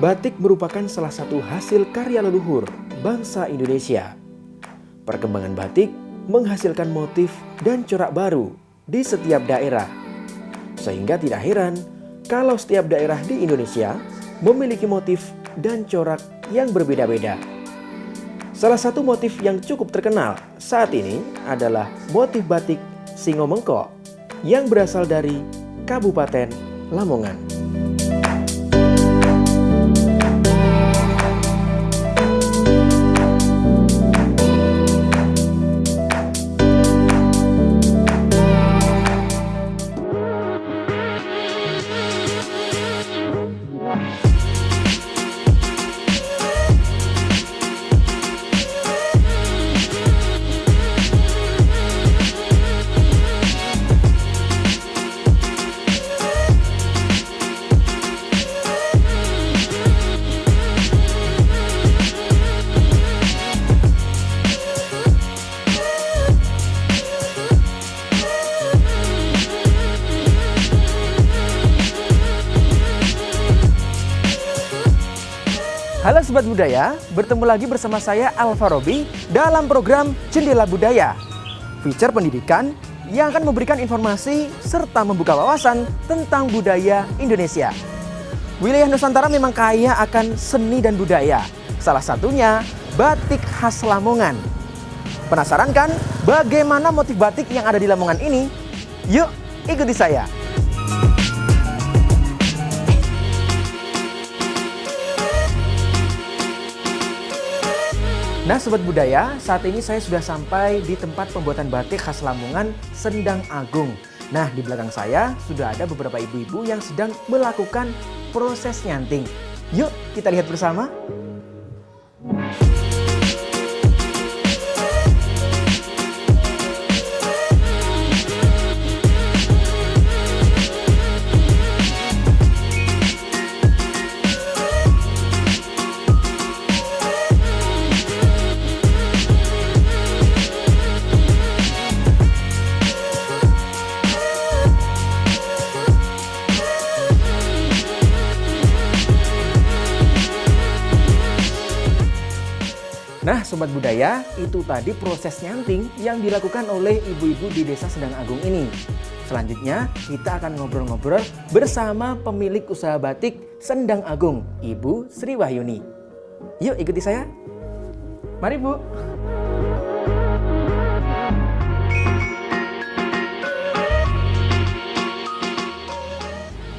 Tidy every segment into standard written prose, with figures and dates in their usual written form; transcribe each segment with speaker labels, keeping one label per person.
Speaker 1: Batik merupakan salah satu hasil karya leluhur bangsa Indonesia. Perkembangan batik menghasilkan motif dan corak baru di setiap daerah. Sehingga tidak heran kalau setiap daerah di Indonesia memiliki motif dan corak yang berbeda-beda. Salah satu motif yang cukup terkenal saat ini adalah motif batik Singo Mengko yang berasal dari Kabupaten Lamongan. Halo Sobat Budaya, bertemu lagi bersama saya Alfa Robi dalam program Jendela Budaya. Feature pendidikan yang akan memberikan informasi serta membuka wawasan tentang budaya Indonesia. Wilayah Nusantara memang kaya akan seni dan budaya. Salah satunya batik khas Lamongan. Penasaran kan bagaimana motif batik yang ada di Lamongan ini? Yuk ikuti saya. Nah Sobat Budaya, saat ini saya sudah sampai di tempat pembuatan batik khas Lamongan, Sendang Agung. Nah di belakang saya sudah ada beberapa ibu-ibu yang sedang melakukan proses nyanting. Yuk kita lihat bersama. Nah Sobat Budaya, itu tadi proses nyanting yang dilakukan oleh ibu-ibu di Desa Sendang Agung ini. Selanjutnya kita akan ngobrol-ngobrol bersama pemilik usaha batik Sendang Agung, Ibu Sri Wahyuni. Yuk ikuti saya. Mari Bu.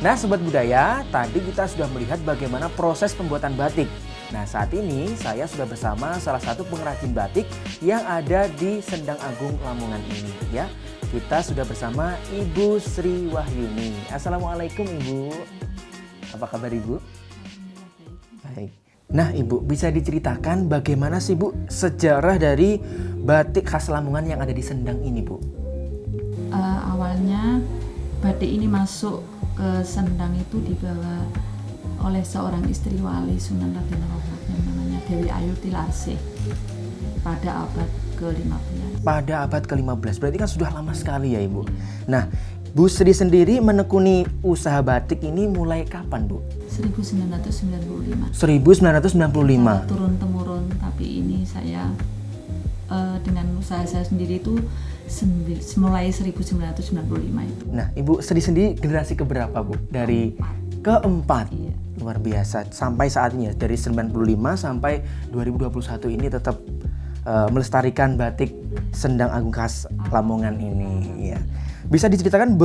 Speaker 1: Nah Sobat Budaya, tadi kita sudah melihat bagaimana proses pembuatan batik. Nah saat ini saya sudah bersama salah satu pengrajin batik yang ada di Sendang Agung Lamongan ini ya. Kita sudah bersama Ibu Sri Wahyuni. Assalamualaikum Ibu. Apa kabar Ibu? Baik. Nah Ibu, bisa diceritakan bagaimana sih Bu sejarah dari batik khas Lamongan yang ada di Sendang ini Bu?
Speaker 2: Awalnya batik ini masuk ke Sendang itu dibawa oleh seorang istri wali Sunan Raden Rohat yang namanya Dewi Ayu Tilarsih pada abad ke-15.
Speaker 1: Pada abad ke-15, berarti kan sudah lama sekali ya Ibu. Nah, Bu Sri sendiri menekuni usaha batik ini mulai kapan Bu?
Speaker 2: 1995.
Speaker 1: 1995.
Speaker 2: Turun-temurun, tapi ini saya dengan usaha saya sendiri itu mulai 1995 itu.
Speaker 1: Nah, Ibu Sri sendiri generasi keberapa Bu? Dari keempat. Iya. Luar biasa. Sampai saat ini dari 95 sampai 2021 ini tetap melestarikan batik Sendang Agung khas Lamongan ini ya. Bisa diceritakan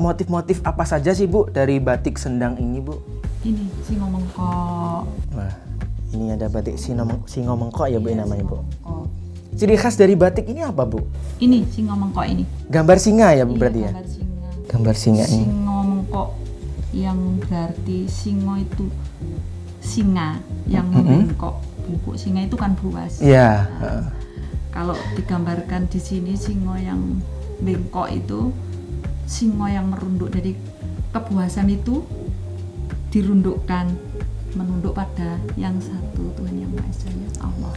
Speaker 1: motif-motif apa saja sih Bu dari batik Sendang ini Bu?
Speaker 2: Ini Singo Mengko.
Speaker 1: Wah, ini ada batik Singo Mengko ya Bu
Speaker 2: Iya,
Speaker 1: namanya Bu.
Speaker 2: Mengko.
Speaker 1: Ciri khas dari batik ini apa Bu?
Speaker 2: Ini Singo Mengko ini.
Speaker 1: Gambar singa ya Bu
Speaker 2: Iya,
Speaker 1: berarti ya?
Speaker 2: Gambar singa.
Speaker 1: Gambar singa ini.
Speaker 2: Singo Mengko yang berarti singo itu singa yang membengkok. Bungkuk singa itu kan buas.
Speaker 1: Iya.
Speaker 2: Nah, kalau digambarkan di sini singo yang bengkok itu singo yang merunduk, dari kebuasan itu dirundukkan menunduk pada yang satu, Tuhan Yang Maha Esa, Allah.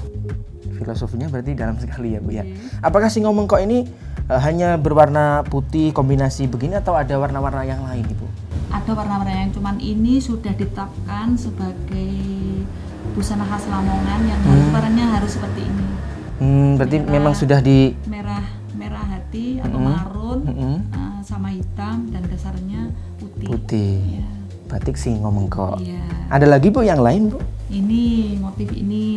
Speaker 1: Filosofinya berarti dalam sekali ya Bu ya. Apakah Singo Mengko ini hanya berwarna putih kombinasi begini atau ada warna-warna yang lain Ibu?
Speaker 2: Ada ada warna-warna yang cuman ini sudah ditetapkan sebagai busana khas Lamongan yang harus warnanya harus seperti ini.
Speaker 3: Berarti
Speaker 2: Merah.
Speaker 3: memang sudah di
Speaker 2: merah hati atau marun sama hitam dan dasarnya putih.
Speaker 3: putih.
Speaker 2: Iya.
Speaker 3: Batik Singo Mengko.
Speaker 2: Iya.
Speaker 3: Ada lagi Bu yang lain Bu?
Speaker 2: Ini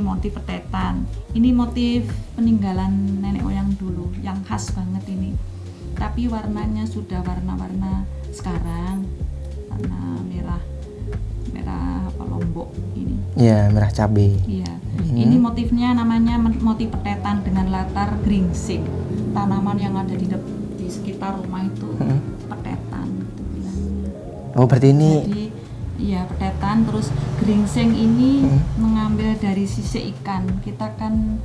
Speaker 2: motif petetan. Ini motif peninggalan nenek moyang dulu yang khas banget ini. Tapi warnanya sudah warna-warna sekarang, warna merah apa lombok ini.
Speaker 3: Ya, merah cabai.
Speaker 2: Iya. Ini motifnya namanya motif petetan dengan latar geringsing. Tanaman yang ada di sekitar rumah itu petetan gitu bilangnya.
Speaker 3: Oh, berarti ini
Speaker 2: Jadi iya petetan, terus geringsing ini mengambil dari sisik ikan. Kita kan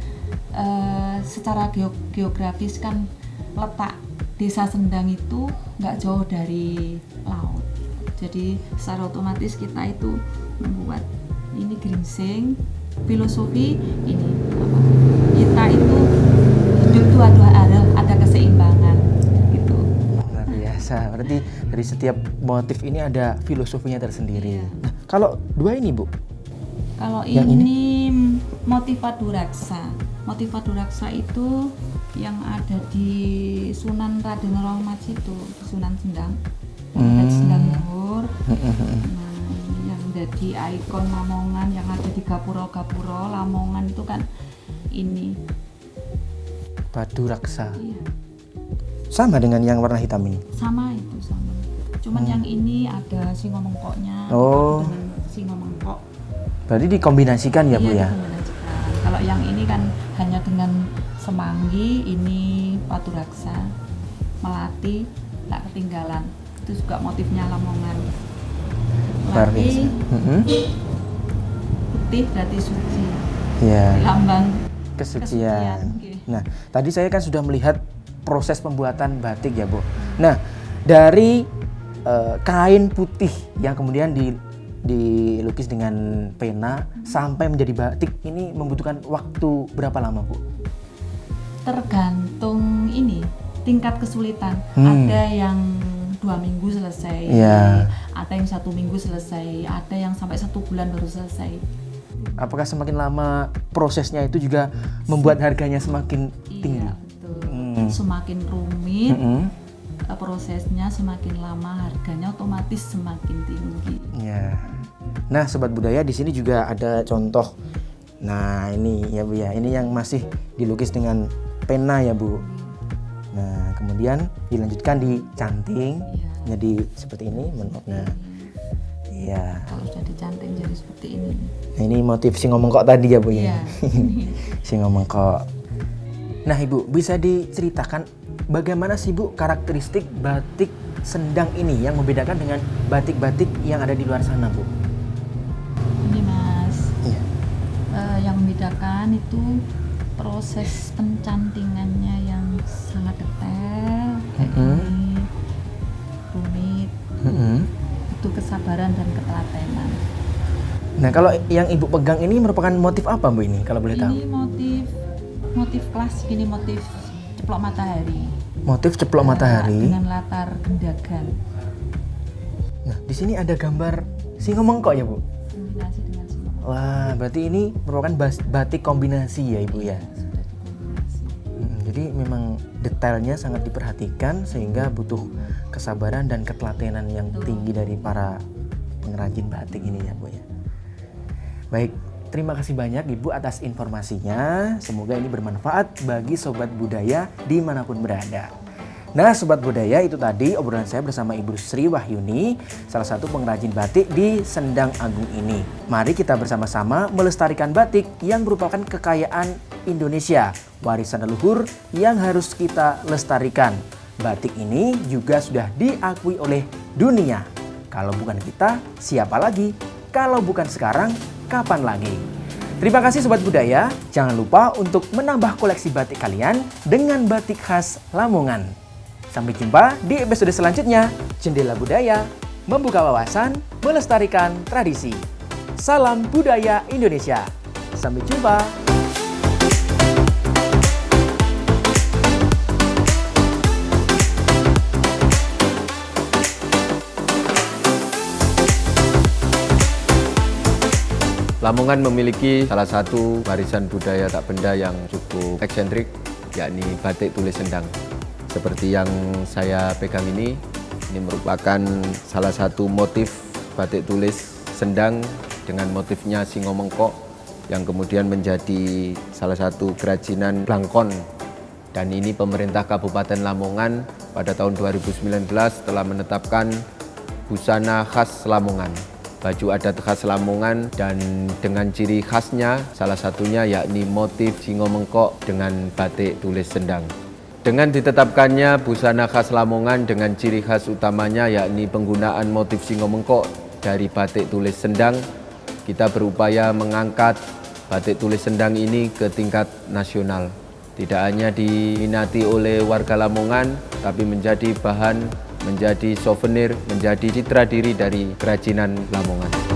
Speaker 2: secara geografis kan letak desa Sendang itu nggak jauh dari laut. Jadi secara otomatis kita itu membuat ini geringsing. Filosofi ini apa? Kita itu hidup itu ada keseimbangan gitu.
Speaker 3: luar biasa. Berarti dari setiap motif ini ada filosofinya tersendiri.
Speaker 2: Iya.
Speaker 3: Nah, kalau dua ini Bu?
Speaker 2: Kalau
Speaker 3: Yang
Speaker 2: ini motif paduraksa. Motif paduraksa itu yang ada di Sunan Raden Rahmat itu, Sunan Sendang. Ada Sendang Luhur. Nah, ini yang jadi ikon Lamongan yang ada di gapura-gapura Lamongan itu kan ini.
Speaker 3: Batu raksa.
Speaker 2: Iya,
Speaker 3: Sama dengan yang warna hitam ini.
Speaker 2: sama itu sama. Cuman yang ini ada singo mengkoknya.
Speaker 3: Oh.
Speaker 2: Dengan singo mengkok.
Speaker 3: Berarti dikombinasikan ya Bu
Speaker 2: Iya,
Speaker 3: ya?
Speaker 2: dikombinasikan. Kalau yang ini kan hanya dengan semanggi, ini paduraksa, melati, tak ketinggalan. Itu juga motifnya Lamongan.
Speaker 3: Luar
Speaker 2: Melati,
Speaker 3: biasa.
Speaker 2: putih berarti suci.
Speaker 3: Iya.
Speaker 2: Lambang
Speaker 3: Kesucian.
Speaker 2: oke.
Speaker 3: Nah, tadi saya kan sudah melihat proses pembuatan batik ya Bu. Nah, dari kain putih yang kemudian dilukis dengan pena sampai menjadi batik ini membutuhkan waktu berapa lama Bu?
Speaker 2: Tergantung ini tingkat kesulitan. Ada yang 2 minggu selesai,
Speaker 3: Iya.
Speaker 2: ada yang 1 minggu selesai, ada yang sampai 1 bulan baru selesai.
Speaker 3: Apakah semakin lama prosesnya itu juga membuat harganya semakin tinggi?
Speaker 2: Iya betul. Semakin rumit prosesnya, semakin lama harganya otomatis semakin tinggi.
Speaker 3: Ya. Nah, sobat budaya di sini juga ada contoh. Nah, ini ya Bu ya. Ini yang masih dilukis dengan pena ya Bu. Nah, kemudian dilanjutkan dicanting
Speaker 2: Iya.
Speaker 3: jadi seperti ini. Nah, iya.
Speaker 2: Kalau sudah dicanting jadi seperti ini.
Speaker 3: Nah, ini motif singo mengkok tadi ya Bu ya.
Speaker 2: Iya. Ini.
Speaker 3: Singo mengkok. Nah, Ibu bisa diceritakan bagaimana sih Bu karakteristik batik Sendang ini yang membedakan dengan batik-batik yang ada di luar sana Bu?
Speaker 2: Ini Mas.
Speaker 3: Iya.
Speaker 2: Yang membedakan itu proses pencantingannya yang sangat detail, kayak ini rumit, itu kesabaran dan ketelatenan.
Speaker 3: Nah, kalau yang Ibu pegang ini merupakan motif apa Bu ini kalau boleh tahu?
Speaker 2: Ini motif klasik, ini motif ceplok matahari.
Speaker 3: Motif ceplok matahari.
Speaker 2: Dengan latar gendagan.
Speaker 3: Nah, di sini ada gambar singo mengkok ya Bu?
Speaker 2: Kombinasi dengan singo.
Speaker 3: Wah, berarti ini merupakan batik kombinasi ya Ibu ya?
Speaker 2: Sudah dikombinasi.
Speaker 3: Jadi memang detailnya sangat diperhatikan sehingga butuh kesabaran dan ketelatenan yang tinggi dari para pengrajin batik ini ya Bu ya. Baik, terima kasih banyak Ibu atas informasinya. Semoga ini bermanfaat bagi sobat budaya dimanapun berada. Nah, sobat budaya, itu tadi obrolan saya bersama Ibu Sri Wahyuni, salah satu pengrajin batik di Sendang Agung ini. Mari kita bersama-sama melestarikan batik yang merupakan kekayaan Indonesia, warisan leluhur yang harus kita lestarikan. Batik ini juga sudah diakui oleh dunia. Kalau bukan kita, siapa lagi? Kalau bukan sekarang, kapan lagi? Terima kasih sobat budaya. Jangan lupa untuk menambah koleksi batik kalian dengan batik khas Lamongan. Sampai jumpa di episode selanjutnya. Jendela Budaya, membuka wawasan, melestarikan tradisi. Salam budaya Indonesia. Sampai jumpa.
Speaker 4: Lamongan memiliki salah satu warisan budaya tak benda yang cukup eksentrik, yakni batik tulis Sendang. Seperti yang saya pegang ini merupakan salah satu motif batik tulis Sendang dengan motifnya singo mengkok yang kemudian menjadi salah satu kerajinan Blangkon. Dan ini pemerintah Kabupaten Lamongan pada tahun 2019 telah menetapkan busana khas Lamongan, baju adat khas Lamongan, dan dengan ciri khasnya salah satunya yakni motif singo mengkok dengan batik tulis Sendang. Dengan ditetapkannya busana khas Lamongan dengan ciri khas utamanya yakni penggunaan motif singo mengkok dari batik tulis Sendang, kita berupaya mengangkat batik tulis Sendang ini ke tingkat nasional. Tidak hanya diminati oleh warga Lamongan, tapi menjadi bahan, menjadi souvenir, menjadi citra diri dari kerajinan Lamongan.